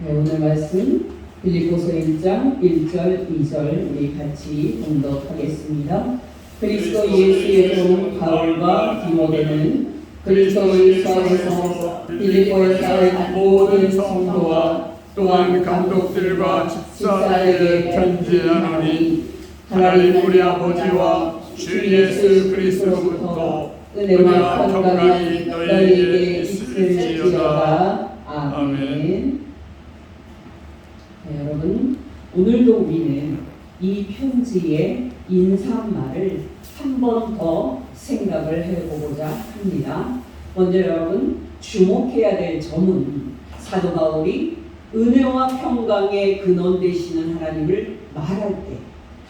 네, 오늘 말씀 빌립보서 1장 1절 2절 우리 같이 봉독하겠습니다. 그리스도 예수의 종 바울과 디모데는 그리스도의 사회에서 빌립보에 사는 모든 성도와 또한 감독들과 집사에게 편지하노니 하나님 우리 아버지와 주 예수 그리스도로부터 은혜와 평강이 너희에게 있을지어다. 아멘. 네, 여러분, 오늘도 우리는 이 편지의 인사말을 한 번 더 생각을 해보고자 합니다. 먼저 여러분 주목해야 될 점은 사도 바울이 은혜와 평강의 근원 되시는 하나님을 말할 때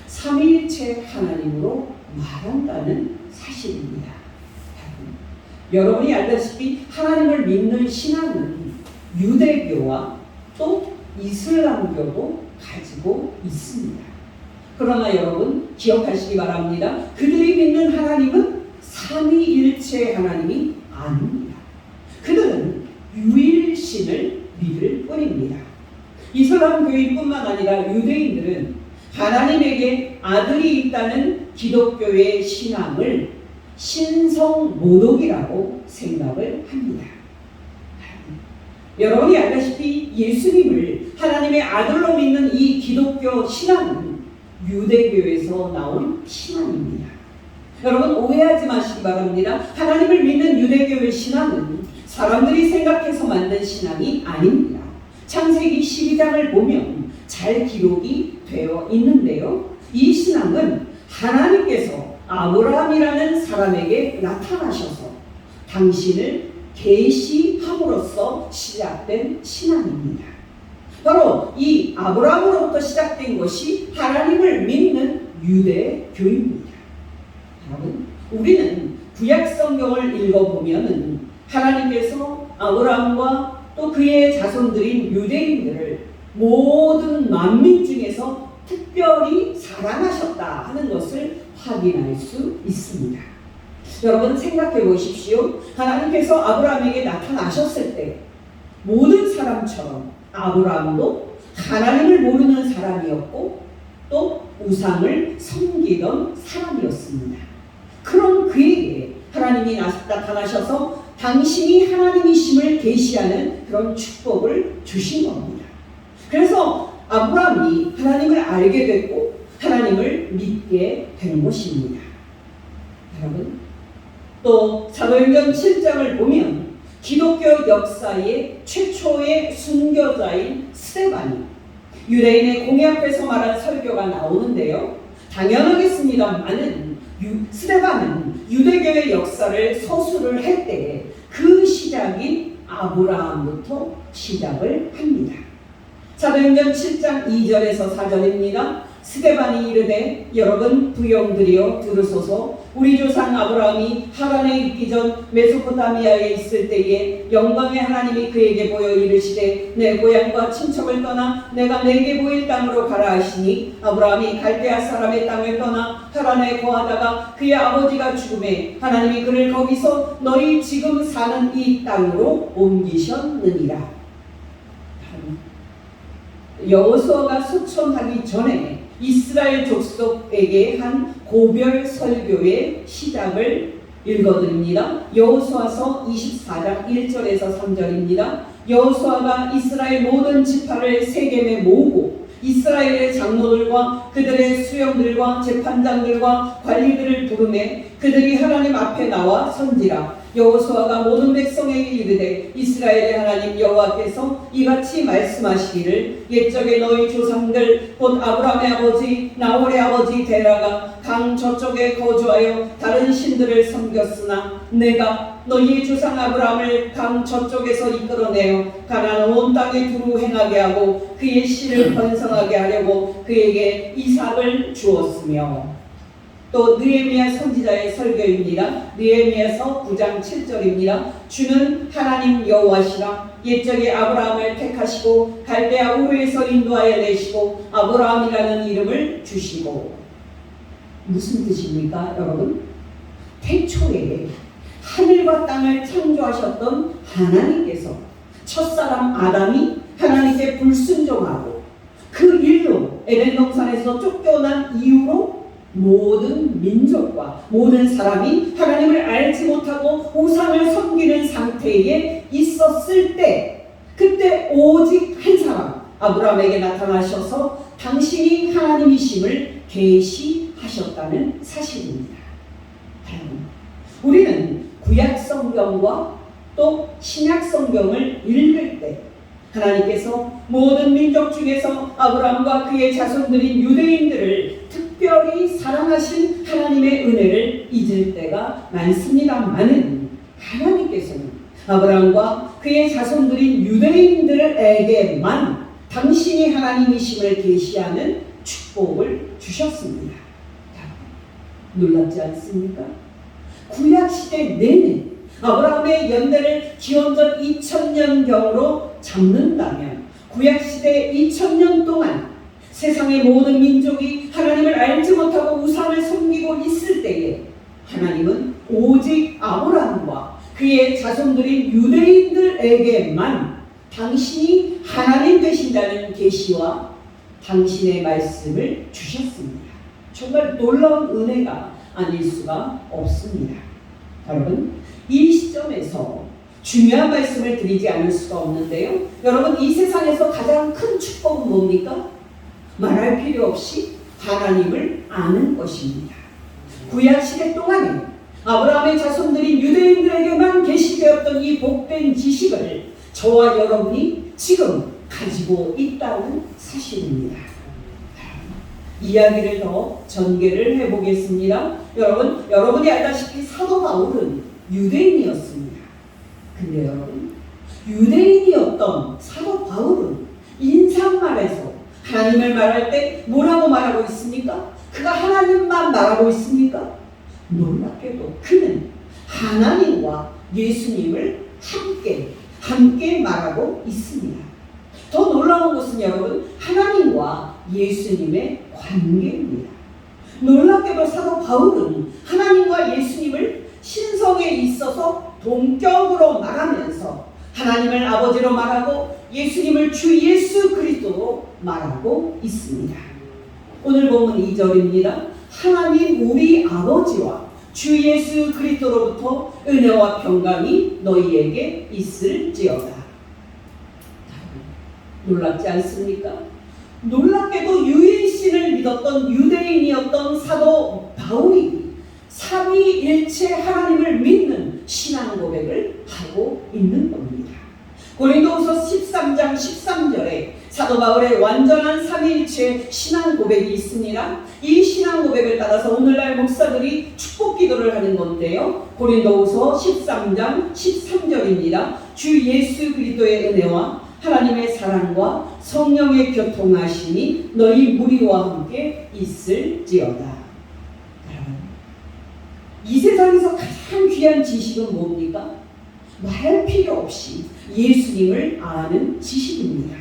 삼위일체 하나님으로 말한다는 사실입니다. 여러분이 알다시피 하나님을 믿는 신앙은 유대교와 또 이슬람교도 가지고 있습니다. 그러나 여러분 기억하시기 바랍니다. 그들이 믿는 하나님은 삼위일체 하나님이 아닙니다. 그들은 유일신을 믿을 뿐입니다. 이슬람교인뿐만 아니라 유대인들은 하나님에게 아들이 있다는 기독교의 신앙을 신성모독이라고 생각을 합니다. 여러분이 알다시피 예수님을 하나님의 아들로 믿는 이 기독교 신앙은 유대교에서 나온 신앙입니다. 여러분 오해하지 마시기 바랍니다. 하나님을 믿는 유대교의 신앙은 사람들이 생각해서 만든 신앙이 아닙니다. 창세기 12장을 보면 잘 기록이 되어 있는데요. 이 신앙은 하나님께서 아브라함이라는 사람에게 나타나셔서 당신을 계시함으로써 시작된 신앙입니다. 바로 이 아브라함으로부터 시작된 것이 하나님을 믿는 유대교입니다. 여러분, 우리는 구약 성경을 읽어보면 하나님께서 아브라함과 또 그의 자손들인 유대인들을 모든 만민 중에서 특별히 사랑하셨다 하는 것을 확인할 수 있습니다. 여러분 생각해 보십시오. 하나님께서 아브라함에게 나타나셨을 때 모든 사람처럼 아브라함도 하나님을 모르는 사람이었고 또 우상을 섬기던 사람이었습니다. 그런 그에게 하나님이 나타나셔서 당신이 하나님이심을 계시하는 그런 축복을 주신 겁니다. 그래서 아브라함이 하나님을 알게 됐고 하나님을 믿게 된 것입니다. 여러분 또 사도행전 7장을 보면 기독교 역사의 최초의 순교자인 스데반이 유대인의 공회 앞에서 말한 설교가 나오는데요. 당연하겠습니다만은 스데반은 유대교의 역사를 서술을 할 때 그 시작인 아브라함부터 시작을 합니다. 사도행전 7장 2절에서 4절입니다. 스데반이 이르되 여러분 부영들이여 들으소서. 우리 조상 아브라함이 하란에 있기 전 메소포타미아에 있을 때에 영광의 하나님이 그에게 보여 이르시되 내 고향과 친척을 떠나 내가 내게 보일 땅으로 가라 하시니 아브라함이 갈대아 사람의 땅을 떠나 하란에 거하다가 그의 아버지가 죽음에 하나님이 그를 거기서 너희 지금 사는 이 땅으로 옮기셨느니라. 여호수아가 소천하기 전에 이스라엘 족속에게 한 고별 설교의 시작을 읽어드립니다. 여호수아서 24장 1절에서 3절입니다. 여호수아가 이스라엘 모든 지파를 세겜에 모으고 이스라엘의 장로들과 그들의 수령들과 재판장들과 관리들을 부르매 그들이 하나님 앞에 나와 선지라. 여호수아가 모든 백성에게 이르되 이스라엘의 하나님 여호와께서 이같이 말씀하시기를 옛적에 너희 조상들 곧 아브라함의 아버지 나홀의 아버지 데라가 강 저쪽에 거주하여 다른 신들을 섬겼으나 내가 너희의 조상 아브라함을 강 저쪽에서 이끌어내어 가나안 온 땅에 두루 행하게 하고 그의 씨를 번성하게 하려고 그에게 이삭을 주었으며. 또 느헤미야 선지자의 설교입니다. 느헤미야서 9장 7절입니다. 주는 하나님 여호와시라. 옛적에 아브라함을 택하시고 갈대아 우르에서 인도하여 내시고 아브라함이라는 이름을 주시고. 무슨 뜻입니까 여러분? 태초에 하늘과 땅을 창조하셨던 하나님께서 첫사람 아담이 하나님께 불순종하고 그 일로 에덴 동산에서 쫓겨난 이후로 모든 민족과 모든 사람이 하나님을 알지 못하고 우상을 섬기는 상태에 있었을 때, 그때 오직 한 사람 아브라함에게 나타나셔서 당신이 하나님이심을 계시하셨다는 사실입니다. 우리는 구약 성경과 또 신약 성경을 읽을 때 하나님께서 모든 민족 중에서 아브라함과 그의 자손들인 유대인들을 특별히 사랑하신 하나님의 은혜를 잊을 때가 많습니다만은, 하나님께서는 아브라함과 그의 자손들인 유대인들에게만 당신이 하나님이심을 계시하는 축복을 주셨습니다. 놀랍지 않습니까? 구약시대 내내 아브라함의 연대를 기원전 2000년경으로 잡는다면 구약시대 2000년 동안 세상의 모든 민족이 하나님을 알지 못하고 우상을 섬기고 있을 때에 하나님은 오직 아브라함과 그의 자손들인 유대인들에게만 당신이 하나님 되신다는 계시와 당신의 말씀을 주셨습니다. 정말 놀라운 은혜가 아닐 수가 없습니다. 여러분, 이 시점에서 중요한 말씀을 드리지 않을 수가 없는데요. 여러분, 이 세상에서 가장 큰 축복은 뭡니까? 말할 필요 없이 하나님을 아는 것입니다. 구약시대 동안에 아브라함의 자손들인 유대인들에게만 계시되었던 이 복된 지식을 저와 여러분이 지금 가지고 있다는 사실입니다. 이야기를 더 전개를 해보겠습니다. 여러분이 알다시피 사도 바울은 유대인이었습니다. 근데 여러분, 유대인이었던 사도 바울은 인사말에서 하나님을 말할 때 뭐라고 말하고 있습니까? 그가 하나님만 말하고 있습니까? 놀랍게도 그는 하나님과 예수님을 함께 말하고 있습니다. 더 놀라운 것은 여러분, 하나님과 예수님의 관계입니다. 놀랍게도 사도 바울은 하나님과 예수님을 신성에 있어서 동격으로 말하면서 하나님을 아버지로 말하고 예수님을 주 예수 그리스도로 말하고 있습니다. 오늘 보면 2절입니다. 하나님 우리 아버지와 주 예수 그리스도로부터 은혜와 평강이 너희에게 있을지어다. 놀랍지 않습니까? 놀랍게도 유일신을 믿었던 유대인이었던 사도 바울이 삼위일체 하나님을 믿는 신앙 고백을 하고 있는 겁니다. 고린도후서 13장 13절에 사도 바울의 완전한 삼위일체 신앙 고백이 있습니다. 이 신앙 고백을 따라서 오늘날 목사들이 축복 기도를 하는 건데요. 고린도후서 13장 13절입니다. 주 예수 그리스도의 은혜와 하나님의 사랑과 성령의 교통하심이 너희 무리와 함께 있을지어다. 이 세상에서 가장 귀한 지식은 뭡니까? 말할 필요 없이 예수님을 아는 지식입니다.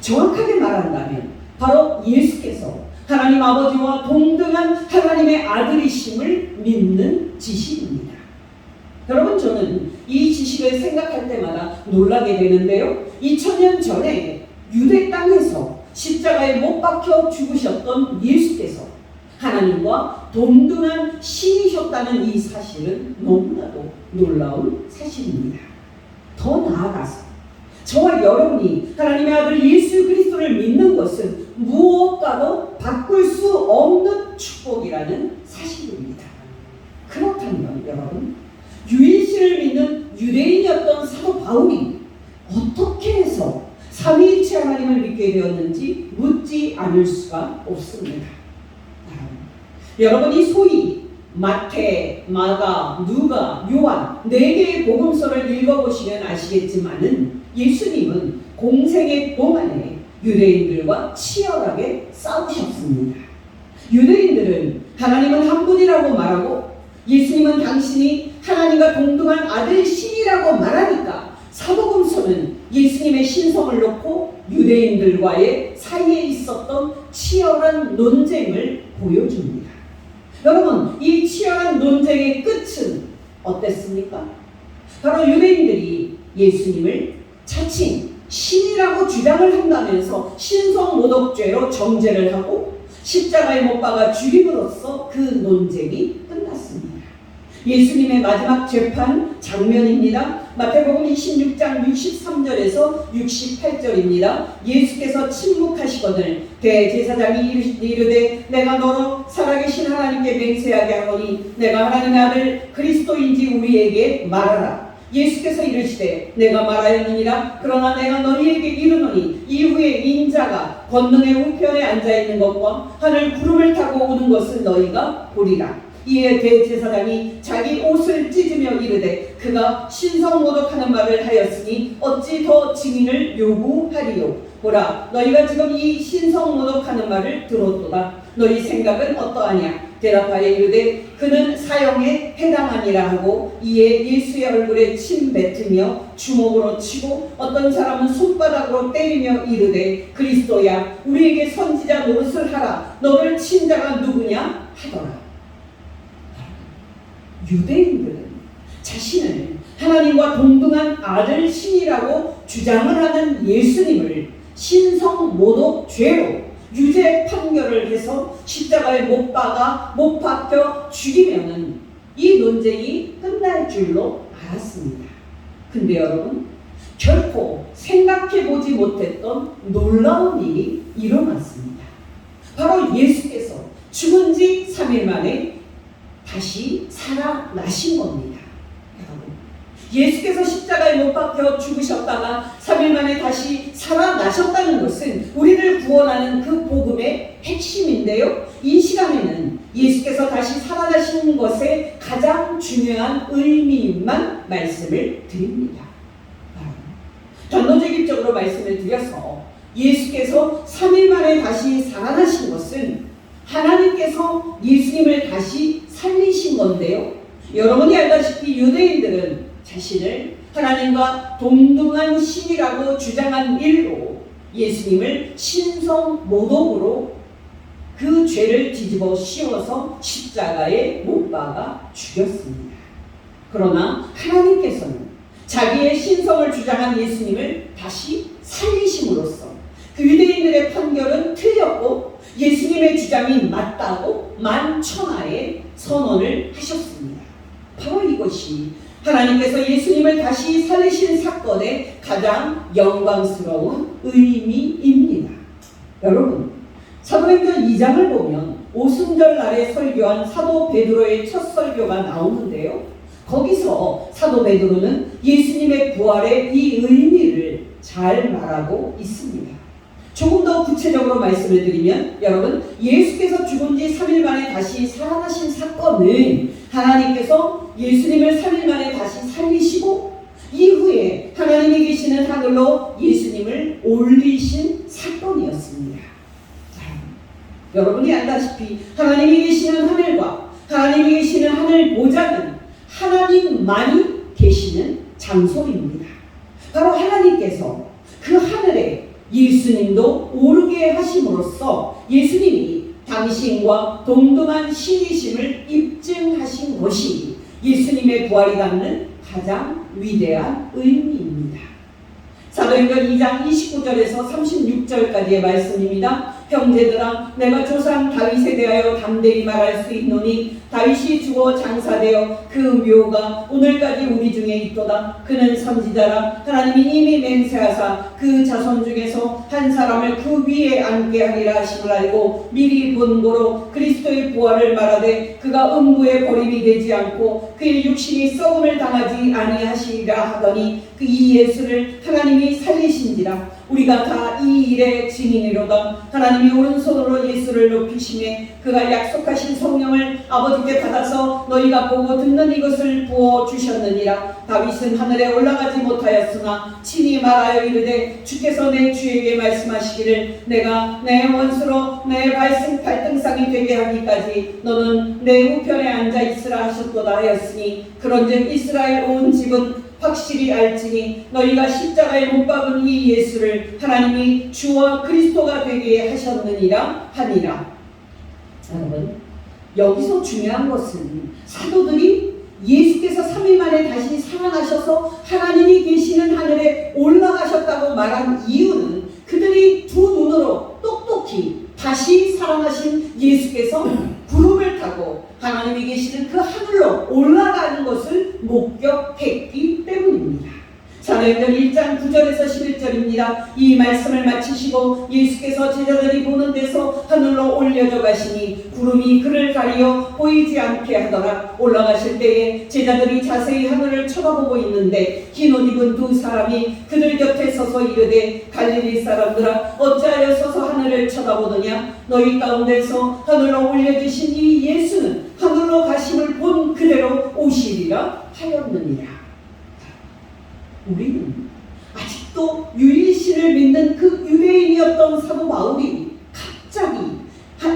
정확하게 말한다면 바로 예수께서 하나님 아버지와 동등한 하나님의 아들이심을 믿는 지식입니다. 여러분, 저는 이 지식을 생각할 때마다 놀라게 되는데요. 2000년 전에 유대 땅에서 십자가에 못 박혀 죽으셨던 예수께서 하나님과 동등한 신이셨다는 이 사실은 너무나도 놀라운 사실입니다. 더 나아가서 저와 여러분이 하나님의 아들 예수 그리스도를 믿는 것은 무엇과도 바꿀 수 없는 축복이라는 사실입니다. 그렇다면 여러분, 유일신을 믿는 유대인이었던 사도 바울이 어떻게 해서 삼위일체 하나님을 믿게 되었는지 묻지 않을 수가 없습니다. 여러분이 소위 마태, 마가, 누가, 요한 4개의 복음서를 읽어보시면 아시겠지만은 예수님은 공생의 동안에 유대인들과 치열하게 싸우셨습니다. 유대인들은 하나님은 한 분이라고 말하고 예수님은 당신이 하나님과 동등한 아들 신이라고 말하니까 사복음서는 예수님의 신성을 놓고 유대인들과의 사이에 있었던 치열한 논쟁을 보여줍니다. 여러분, 이 치열한 논쟁의 끝은 어땠습니까? 바로 유대인들이 예수님을 자칭 신이라고 주장을 한다면서 신성모독죄로 정죄를 하고 십자가에 못 박아 죽임으로써 그 논쟁이 끝났습니다. 예수님의 마지막 재판 장면입니다. 마태복음 26장 63절에서 68절입니다. 예수께서 침묵하시거늘 대제사장이 이르되 내가 너로 살아계신 하나님께 맹세하게 하노니 내가 하나님의 아들 그리스도인지 우리에게 말하라. 예수께서 이르시되 내가 말하였느니라. 그러나 내가 너희에게 이르노니 이후에 인자가 권능의 우편에 앉아있는 것과 하늘 구름을 타고 오는 것을 너희가 보리라. 이에 대제사장이 자기 옷을 찢으며 이르되 그가 신성모독하는 말을 하였으니 어찌 더 증인을 요구하리요. 보라, 너희가 지금 이 신성모독하는 말을 들었도다. 너희 생각은 어떠하냐. 대답하여 이르되 그는 사형에 해당하니라 하고 이에 예수의 얼굴에 침 뱉으며 주먹으로 치고 어떤 사람은 손바닥으로 때리며 이르되 그리스도야 우리에게 선지자 노릇을 하라. 너를 친 자가 누구냐 하더라. 유대인들은 자신을 하나님과 동등한 아들 신이라고 주장을 하는 예수님을 신성모독죄로 유죄 판결을 해서 십자가에 못 박혀 죽이면은 이 논쟁이 끝날 줄로 알았습니다. 근데 여러분, 결코 생각해보지 못했던 놀라운 일이 일어났습니다. 바로 예수께서 죽은 지 3일 만에 다시 살아나신 겁니다. 여러분, 예수께서 십자가에 못 박혀 죽으셨다가 3일 만에 다시 살아나셨다는 것은 우리를 구원하는 그 복음의 핵심인데요. 이 시간에는 예수께서 다시 살아나신 것의 가장 중요한 의미만 말씀을 드립니다. 단도직입적으로 말씀을 드려서 예수께서 3일 만에 다시 살아나신 것은 하나님께서 예수님을 다시 살리신 건데요. 여러분이 알다시피 유대인들은 자신을 하나님과 동등한 신이라고 주장한 일로 예수님을 신성모독으로 그 죄를 뒤집어 씌워서 십자가에 못 박아 죽였습니다. 그러나 하나님께서는 자기의 신성을 주장한 예수님을 다시 살리심으로써 그 유대인들의 판결은 틀렸고 예수님의 주장이 맞다고 만천하에 선언을 하셨습니다. 바로 이것이 하나님께서 예수님을 다시 살리신 사건의 가장 영광스러운 의미입니다. 여러분, 사도행전 2장을 보면 오순절 날에 설교한 사도 베드로의 첫 설교가 나오는데요. 거기서 사도 베드로는 예수님의 부활의 이 의미를 잘 말하고 있습니다. 조금 더 구체적으로 말씀을 드리면 여러분, 예수께서 죽은 지 3일 만에 다시 살아나신 사건은 하나님께서 예수님을 3일 만에 다시 살리시고 이후에 하나님이 계시는 하늘로 예수님을 올리신 사건이었습니다. 자, 여러분이 알다시피 하나님이 계시는 하늘과 하나님이 계시는 하늘 보좌는 하나님만이 계시는 장소입니다. 바로 하나님께서 그 하늘에 예수님도 오르게 하심으로써 예수님이 당신과 동등한 신이심을 입증하신 것이 예수님의 부활이 갖는 가장 위대한 의미입니다. 사도행전 2장 29절에서 36절까지의 말씀입니다. 형제들아, 내가 조상 다윗에 대하여 담대히 말할 수 있노니 다윗이 죽어 장사되어 그 묘가 오늘까지 우리 중에 있도다. 그는 선지자라. 하나님이 이미 맹세하사 그 자손 중에서 한 사람을 그 위에 앉게 하리라 하심을 알고 미리 본고로 그리스도의 부활을 말하되 그가 음부에 버림이 되지 않고 그의 육신이 썩음을 당하지 아니하시리라 하더니 그 이 예수를 하나님이 살리신지라. 우리가 다 이 일의 증인이로다. 하나님이 오른손으로 예수를 높이시매 그가 약속하신 성령을 아버지께 받아서 너희가 보고 듣는 이것을 부어주셨느니라. 다윗은 하늘에 올라가지 못하였으나 친히 말하여 이르되 주께서 내 주에게 말씀하시기를 내가 내 원수로 내 발등상이 되게 하기까지 너는 내 우편에 앉아 있으라 하셨도다 하였으니 그런즉 이스라엘 온 집은 확실히 알지니 너희가 십자가에 못 박은 이 예수를 하나님이 주와 그리스도가 되게 하셨느니라 하니라. 여러분, 여기서 중요한 것은 사도들이 예수께서 3일 만에 다시 살아나셔서 하나님이 계시는 하늘에 올라가셨다고 말한 이유는 그들이 두 눈으로 똑똑히 다시 살아나신 예수께서 구름을 타고 하나님이 계시는 그 하늘로 올라가는 것을 목격했기 때문입니다. 사도행전 1장 9절에서 11절입니다. 이 말씀을 마치시고 예수께서 제자들이 보는 데서 하늘로 올려져 가시니 구름이 그를 가리어 보이지 않게 하더라. 올라가실 때에 제자들이 자세히 하늘을 쳐다보고 있는데 흰 옷 입은 두 사람이 그들 곁에 서서 이르되 갈릴리 사람들아 어찌하여 서서 하늘을 쳐다보느냐. 너희 가운데서 하늘로 올려주신 이 예수는 하늘로 가심을 본 그대로 오시리라 하였느니라. 우리는 아직도 유일신을 믿는 그 유대인이었던 사도 바울이 갑자기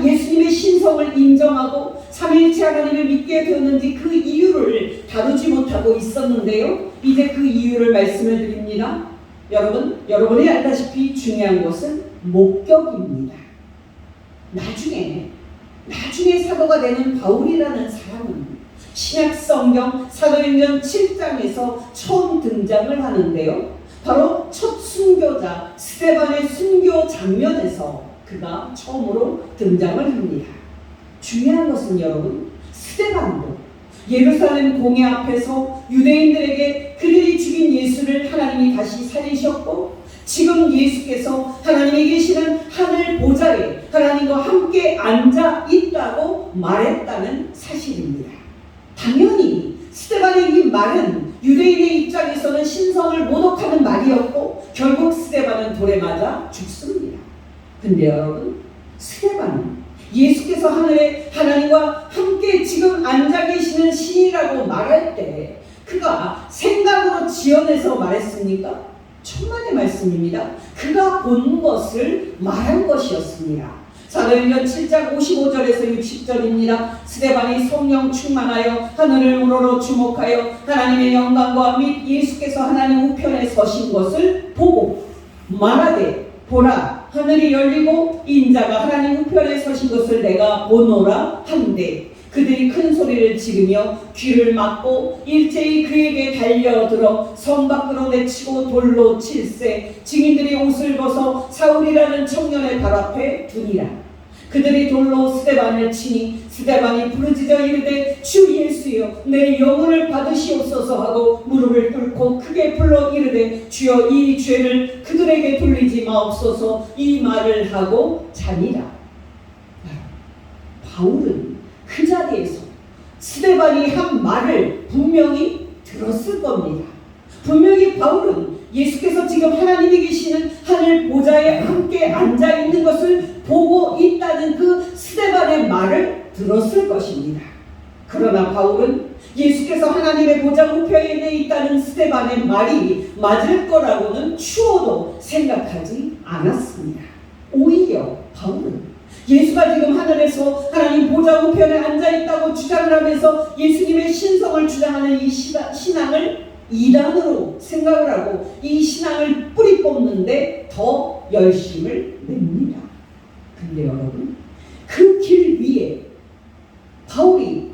예수님의 신성을 인정하고 삼위일체 하나님을 믿게 되었는지 그 이유를 다루지 못하고 있었는데요. 이제 그 이유를 말씀을 드립니다. 여러분이 알다시피 중요한 것은 목격입니다. 나중에 사도가 되는 바울이라는 사람은 신약 성경 사도행전 7장에서 처음 등장을 하는데요. 바로 첫 순교자 스데반의 순교 장면에서 그가 처음으로 등장을 합니다. 중요한 것은 여러분, 스데반도 예루살렘 공회 앞에서 유대인들에게 그들이 죽인 예수를 하나님이 다시 살리셨고 지금 예수께서 하나님이 계시는 하늘 보좌에 하나님과 함께 앉아 있다고 말했다는 사실입니다. 당연히 스데반의 이 말은 유대인의 입장에서는 신성을 모독하는 말이었고 결국 스데반은 돌에 맞아 죽습니다. 근데 여러분, 스데반은 예수께서 하늘에 하나님과 함께 지금 앉아 계시는 신이라고 말할 때 그가 생각으로 지어내서 말했습니까? 천만의 말씀입니다. 그가 본 것을 말한 것이었습니다. 사도행전 7장 55절에서 60절입니다. 스데반이 성령 충만하여 하늘을 우러러 주목하여 하나님의 영광과 및 예수께서 하나님 우편에 서신 것을 보고 말하되 보라 하늘이 열리고 인자가 하나님 우편에 서신 것을 내가 보노라 한데 그들이 큰 소리를 지르며 귀를 막고 일제히 그에게 달려들어 성 밖으로 내치고 돌로 칠세 증인들이 옷을 벗어 사울이라는 청년의 발 앞에 두니라. 그들이 돌로 스데반을 치니 스데반이 부르짖어 이르되 주 예수여 내 영혼을 받으시옵소서 하고 무릎을 꿇고 크게 불러 이르되 주여 이 죄를 그들에게 돌리지 마옵소서 이 말을 하고 자니라. 바울은 그 자리에서 스데반이 한 말을 분명히 들었을 겁니다. 분명히 바울은 예수께서 지금 하나님이 계시는 하늘 보좌에 함께 앉아 있는 것을 보고 있다는 그 스데반의 말을 들었을 것입니다. 그러나 바울은 예수께서 하나님의 보좌 우편에 있다는 스데반의 말이 맞을 거라고는 추호도 생각하지 않았습니다. 오히려 바울은 예수가 지금 하늘에서 하나님 보좌 우편에 앉아있다고 주장을 하면서 예수님의 신성을 주장하는 이 신앙을 이단으로 생각을 하고 이 신앙을 뿌리 뽑는데 더 열심을 냅니다. 근데 여러분, 그 길 위에 바울이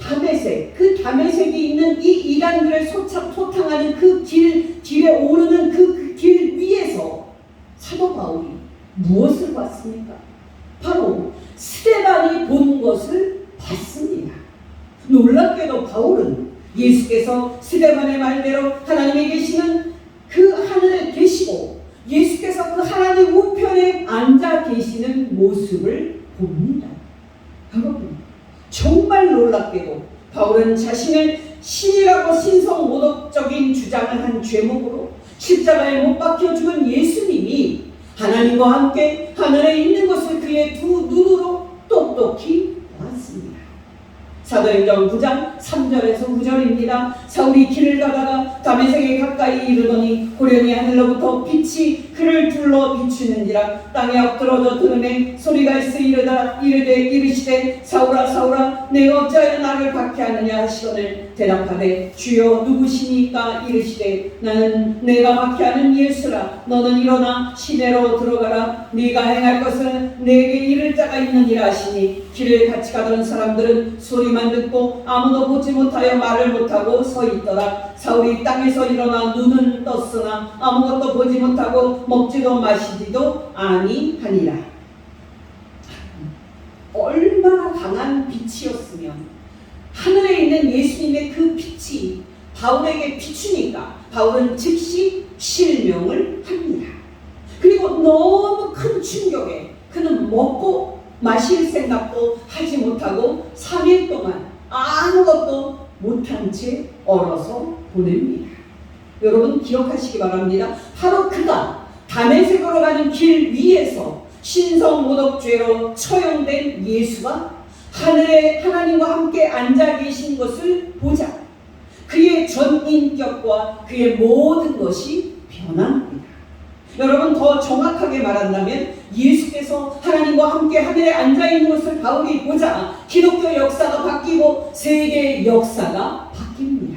그 다메섹이 있는 이 이단들을 소탕하는 그 길에 오르는 그 길 위에서 사도 바울이 무엇을 봤습니까? 바로 스데반이 본 것을 봤습니다. 놀랍게도 바울은 예수께서 스데반의 말대로 하나님이 계시는 그 하늘에 계시고 예수께서 그 하나님 우편에 앉아 계시는 모습을 봅니다. 여러분, 정말 놀랍게도 바울은 자신을 신이라고 신성 모독적인 주장을 한 죄목으로 십자가에 못 박혀 죽은 예수님이 하나님과 함께 하늘에 있는 것을 그의 두 눈으로 똑똑히 보았습니다. 사도행전 9장 3절에서 9절입니다. 사울이 길을 가다가 다메섹에 가까이 이르더니 고련히 하늘로부터 빛이 그를 둘러 비추는지라. 땅에 엎드러져 들으매 소리가 있어 이르시되 사울아 사울아 내가 어찌하여 나를 박해하느냐 하시거늘 대답하되 주여 누구시니까 이르시되 나는 내가 박해하는 예수라. 너는 일어나 시내로 들어가라. 네가 행할 것은 내게 이를 자가 있느니라 하시니 길을 같이 가던 사람들은 소리만 듣고 아무도 보지 못하여 말을 못하고 서 있더라. 사울이 땅에서 일어나 눈은 떴으나 아무것도 보지 못하고 먹지도 마시지도 아니하니라. 얼마나 강한 빛이었으면 하늘에 있는 예수님의 그 빛이 바울에게 비추니까 바울은 즉시 실명을 합니다. 그리고 너무 큰 충격에 그는 먹고 마실 생각도 하지 못하고 3일 동안 아무것도 못한 채 얼어서 보냅니다. 여러분 기억하시기 바랍니다. 바로 그가 다메섹으로 가는 길 위에서 신성모독죄로 처형된 예수가 하늘에 하나님과 함께 앉아 계신 것을 보자 그의 전 인격과 그의 모든 것이 변합니다. 여러분 더 정확하게 말한다면 예수께서 하나님과 함께 하늘에 앉아있는 것을 바울이 보자 기독교 역사가 바뀌고 세계의 역사가 바뀝니다.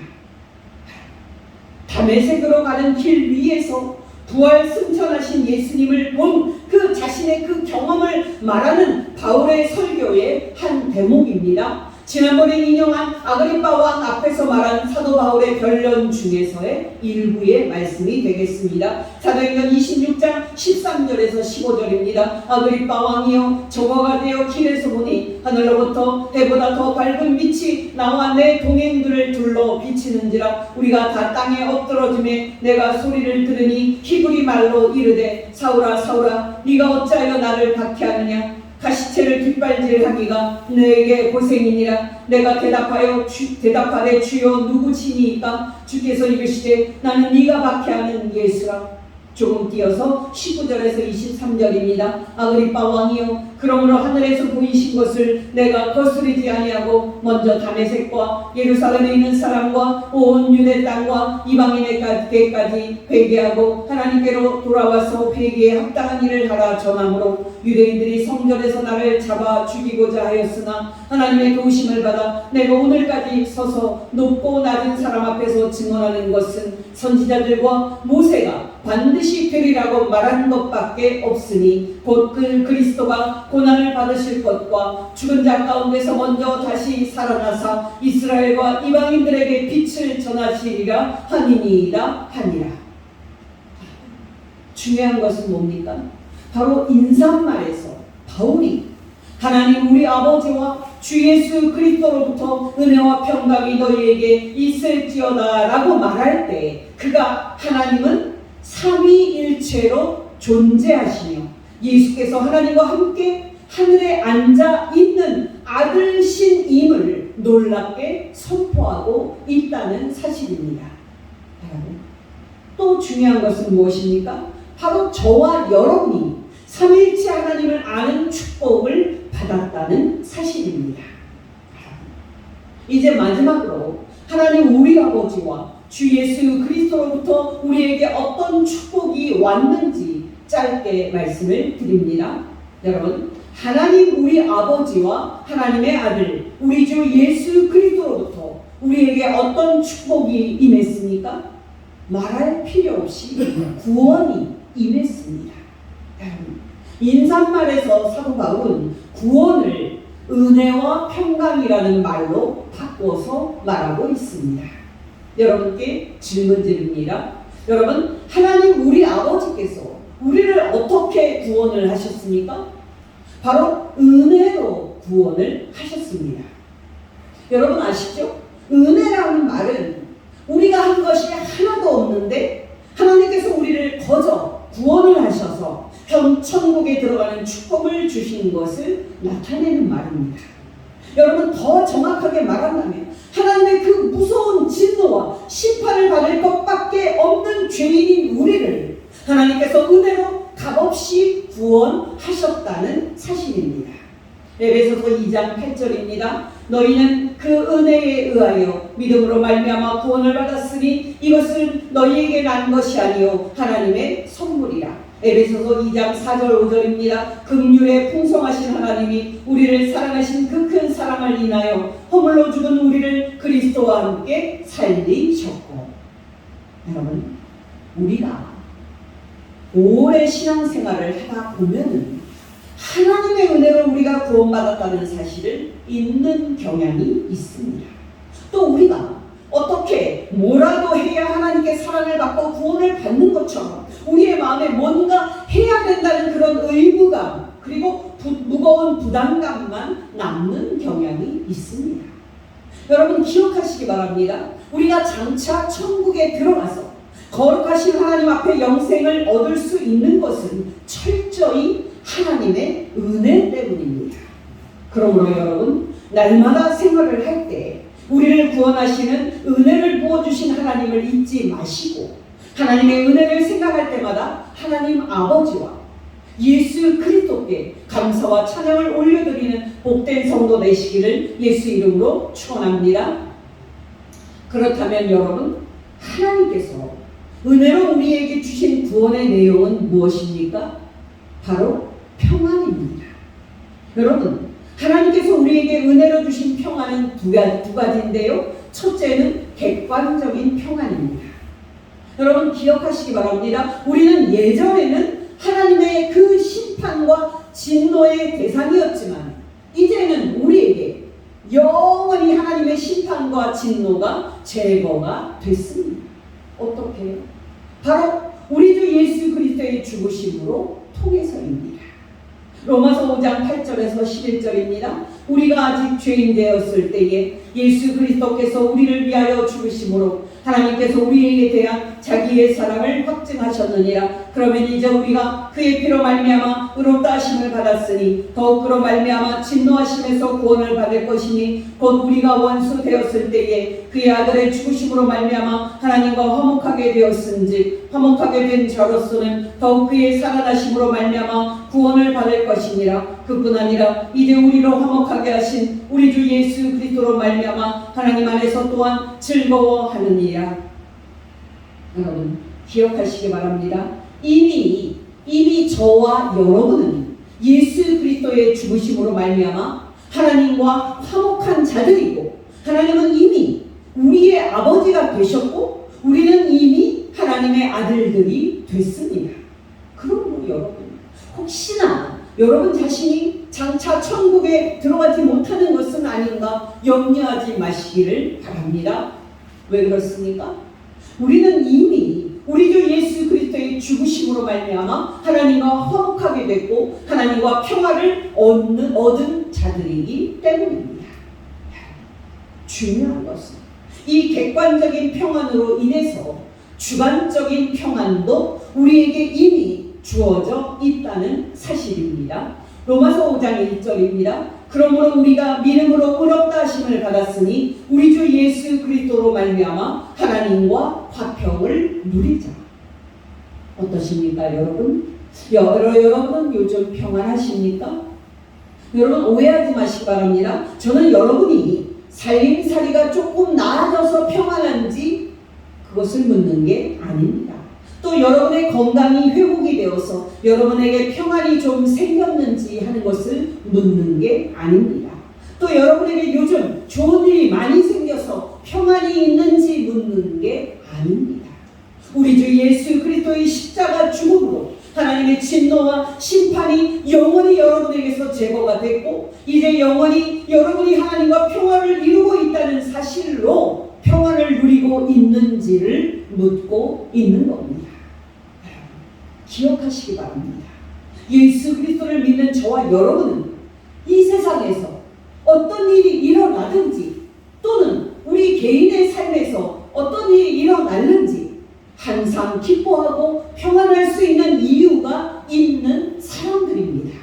다메섹으로 가는 길 위에서 부활 승천하신 예수님을 본 그 자신의 그 경험을 말하는 바울의 설교의 한 대목입니다. 지난번에 인용한 아그리빠 왕 앞에서 말한 사도 바울의 변론 중에서의 일부의 말씀이 되겠습니다. 사도행전 26장 13절에서 15절입니다. 아그리빠 왕이여 정오가 되어 길에서 보니 하늘로부터 해보다 더 밝은 빛이 나와 내 동행들을 둘러 비치는지라. 우리가 다 땅에 엎드러짐에 내가 소리를 들으니 히브리 말로 이르되 사울아 사울아 네가 어찌하여 나를 박해하느냐. 가시체를 깃발질하기가 너에게 고생이니라. 내가 대답하되 주여 누구시니이까. 주께서 이르시되 나는 네가 박해하는 예수라. 조금 띄어서 19절에서 23절입니다. 아그리빠 왕이여 그러므로 하늘에서 보이신 것을 내가 거스르지 아니하고 먼저 다메섹과 예루살렘에 있는 사람과 온 유대 땅과 이방인에게까지 회개하고 하나님께로 돌아와서 회개에 합당한 일을 하라 전함으로 유대인들이 성전에서 나를 잡아 죽이고자 하였으나 하나님의 도우심을 받아 내가 오늘까지 서서 높고 낮은 사람 앞에서 증언하는 것은 선지자들과 모세가 반드시 되리라고 말한 것밖에 없으니 곧 그 그리스도가 고난을 받으실 것과 죽은 자 가운데서 먼저 다시 살아나사 이스라엘과 이방인들에게 빛을 전하시리라 하니니이다 하니라. 중요한 것은 뭡니까? 바로 인사말에서 바울이 하나님 우리 아버지와 주 예수 그리스도로부터 은혜와 평강이 너희에게 있을지어다 라고 말할 때 그가 하나님은 삼위일체로 존재하시며 예수께서 하나님과 함께 하늘에 앉아 있는 아들신임을 놀랍게 선포하고 있다는 사실입니다. 또 중요한 것은 무엇입니까? 바로 저와 여러분이 삼위일체 하나님을 아는 축복을 받았다는 사실입니다. 이제 마지막으로 하나님 우리 아버지와 주 예수 그리스도로부터 우리에게 어떤 축복이 왔는지 짧게 말씀을 드립니다. 여러분, 하나님 우리 아버지와 하나님의 아들 우리 주 예수 그리스도로부터 우리에게 어떤 축복이 임했습니까? 말할 필요 없이 구원이 임했습니다. 인사말에서 사도 바울은 구원을 은혜와 평강이라는 말로 바꿔서 말하고 있습니다. 여러분께 질문 드립니다. 여러분, 하나님 우리 아버지께서 우리를 어떻게 구원을 하셨습니까? 바로 은혜로 구원을 하셨습니다. 여러분 아시죠? 은혜라는 말은 우리가 한 것이 하나도 없는데 하나님께서 우리를 거저 구원을 하셔서 천국에 들어가는 축복을 주신 것을 나타내는 말입니다. 여러분 더 정확하게 말한다면 하나님의 그 무서운 진노와 심판을 받을 것밖에 없는 죄인인 우리를 하나님께서 은혜로 값없이 구원하셨다는 사실입니다. 에베소서 2장 8절입니다. 너희는 그 은혜에 의하여 믿음으로 말미암아 구원을 받았으니 이것은 너희에게 난 것이 아니요 하나님의 선물이라. 에베소서 2장 4절 5절입니다. 긍휼에 풍성하신 하나님이 우리를 사랑하신 그 큰 사랑을 인하여 허물로 죽은 우리를 그리스도와 함께 살리셨고. 여러분, 우리가 오래 신앙생활을 하다 보면은 하나님의 은혜로 우리가 구원받았다는 사실을 잊는 경향이 있습니다. 또 우리가 어떻게 뭐라도 해야 하나님께 사랑을 받고 구원을 받는 것처럼 우리의 마음에 뭔가 해야 된다는 그런 의무감 그리고 무거운 부담감만 남는 경향이 있습니다. 여러분 기억하시기 바랍니다. 우리가 장차 천국에 들어가서 거룩하신 하나님 앞에 영생을 얻을 수 있는 것은 철저히 하나님의 은혜 때문입니다. 그러므로 여러분 날마다 생활을 할 때 우리를 구원하시는 은혜를 부어주신 하나님을 잊지 마시고 하나님의 은혜를 생각할 때마다 하나님 아버지와 예수 그리스도께 감사와 찬양을 올려드리는 복된 성도 되시기를 예수 이름으로 축원합니다. 그렇다면 여러분 하나님께서 은혜로 우리에게 주신 구원의 내용은 무엇입니까? 바로 평안입니다. 여러분 하나님께서 우리에게 은혜로 주신 평안은 두 가지인데요. 첫째는 객관적인 평안입니다. 여러분 기억하시기 바랍니다. 우리는 예전에는 하나님의 그 심판과 진노의 대상이었지만 이제는 우리에게 영원히 하나님의 심판과 진노가 제거가 됐습니다. 어떻게 해요? 바로 우리 주 예수 그리스도의 죽으심으로 통해서입니다. 로마서 5장 8절에서 11절입니다. 우리가 아직 죄인 되었을 때에 예수 그리스도께서 우리를 위하여 죽으심으로 하나님께서 우리에게 대한 자기의 사랑을 확증하셨느니라. 그러면 이제 우리가 그의 피로 말미암아 의롭다 하심을 받았으니 더욱 그로 말미암아 진노하심에서 구원을 받을 것이니 곧 우리가 원수 되었을 때에 그의 아들의 죽으심으로 말미암아 하나님과 화목하게 되었은즉 화목하게 된 자로서는 더욱 그의 살아나심으로 말미암아 구원을 받을 것이니라. 그뿐 아니라 이제 우리로 화목하게 하신 우리 주 예수 그리스도로 말미암아 하나님 안에서 또한 즐거워하느니라. 여러분 기억하시기 바랍니다. 이미 저와 여러분은 예수 그리스도의 죽으심으로 말미암아 하나님과 화목한 자들이고 하나님은 이미 우리의 아버지가 되셨고 우리는 이미 하나님의 아들들이 됐습니다. 그러므로 여러분 혹시나 여러분 자신이 장차 천국에 들어가지 못하는 것은 아닌가 염려하지 마시기를 바랍니다. 왜 그렇습니까? 우리는 이미 우리 주 예수 그리스도의 죽으심으로 말미암아 하나님과 화목하게 됐고 하나님과 평화를 얻은 자들이기 때문입니다. 중요한 것은 이 객관적인 평안으로 인해서 주관적인 평안도 우리에게 이미 주어져 있다는 사실입니다. 로마서 5장 1절입니다. 그러므로 우리가 믿음으로 의롭다 하심을 받았으니 우리 주 예수 그리스도로 말미암아 하나님과 화평을 누리자. 어떠십니까 여러분? 여러분 요즘 평안하십니까? 여러분 오해하지 마시기 바랍니다. 저는 여러분이 살림살이가 조금 나아져서 평안한지 그것을 묻는 게 아닙니다. 또 여러분의 건강이 회복이 되어서 여러분에게 평안이 좀 생겼는지 하는 것을 묻는 게 아닙니다. 또 여러분에게 요즘 좋은 일이 많이 생겨서 평안이 있는지 묻는 게 아닙니다. 우리 주 예수 그리스도의 십자가 죽음으로 하나님의 진노와 심판이 영원히 여러분에게서 제거가 됐고 이제 영원히 여러분이 하나님과 평화를 이루고 있다는 사실로 평안을 누리고 있는지를 묻고 있는 겁니다. 기억하시기 바랍니다. 예수 그리스도를 믿는 저와 여러분은 이 세상에서 어떤 일이 일어나든지 또는 우리 개인의 삶에서 어떤 일이 일어났는지 항상 기뻐하고 평안할 수 있는 이유가 있는 사람들입니다.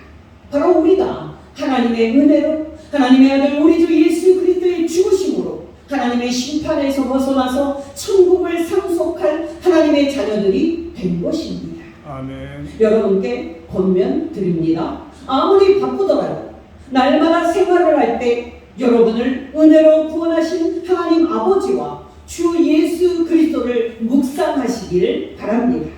바로 우리가 하나님의 은혜로 하나님의 아들 우리 주 예수 그리스도의 죽으심으로 하나님의 심판에서 벗어나서 천국을 상속할 하나님의 자녀들이 된 것입니다. 아멘. 여러분께 권면 드립니다. 아무리 바쁘더라도 날마다 생활을 할 때 여러분을 은혜로 구원하신 하나님 아버지와 주 예수 그리스도를 묵상하시기를 바랍니다.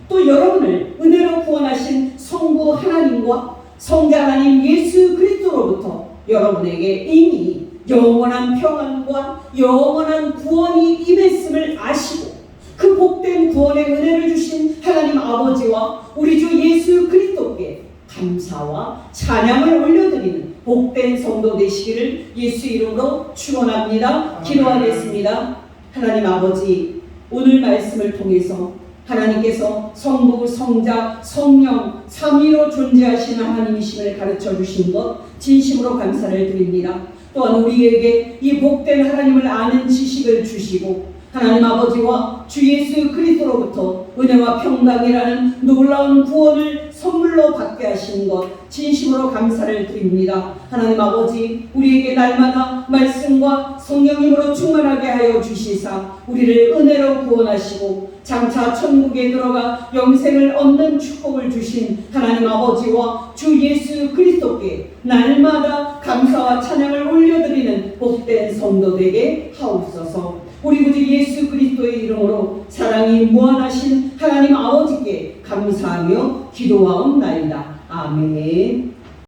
또 여러분을 은혜로 구원하신 성부 하나님과 성자 하나님 예수 그리스도로부터 여러분에게 이미 영원한 평안과 영원한 구원이 임했음을 아시고 그 복된 구원의 은혜를 주신 하나님 아버지와 우리 주 예수 그리스도께 감사와 찬양을 올려드리는 복된 성도 되시기를 예수 이름으로 축원합니다. 기도하겠습니다. 하나님 아버지, 오늘 말씀을 통해서 하나님께서 성부, 성자, 성령 삼위로 존재하시는 하나님이심을 가르쳐 주신 것 진심으로 감사를 드립니다. 또한 우리에게 이 복된 하나님을 아는 지식을 주시고 하나님 아버지와 주 예수 그리스도로부터 은혜와 평강이라는 놀라운 구원을 선물로 받게 하신 것 진심으로 감사를 드립니다. 하나님 아버지, 우리에게 날마다 말씀과 성령님으로 충만하게 하여 주시사 우리를 은혜로 구원하시고 장차 천국에 들어가 영생을 얻는 축복을 주신 하나님 아버지와 주 예수 그리스도께 날마다 감사와 찬양을 올려드리는 복된 성도 되게 하옵소서. 우리 구주 예수 그리스도의 이름으로 사랑이 무한하신 하나님 아버지께 감사하며 기도하옵나이다. 아멘.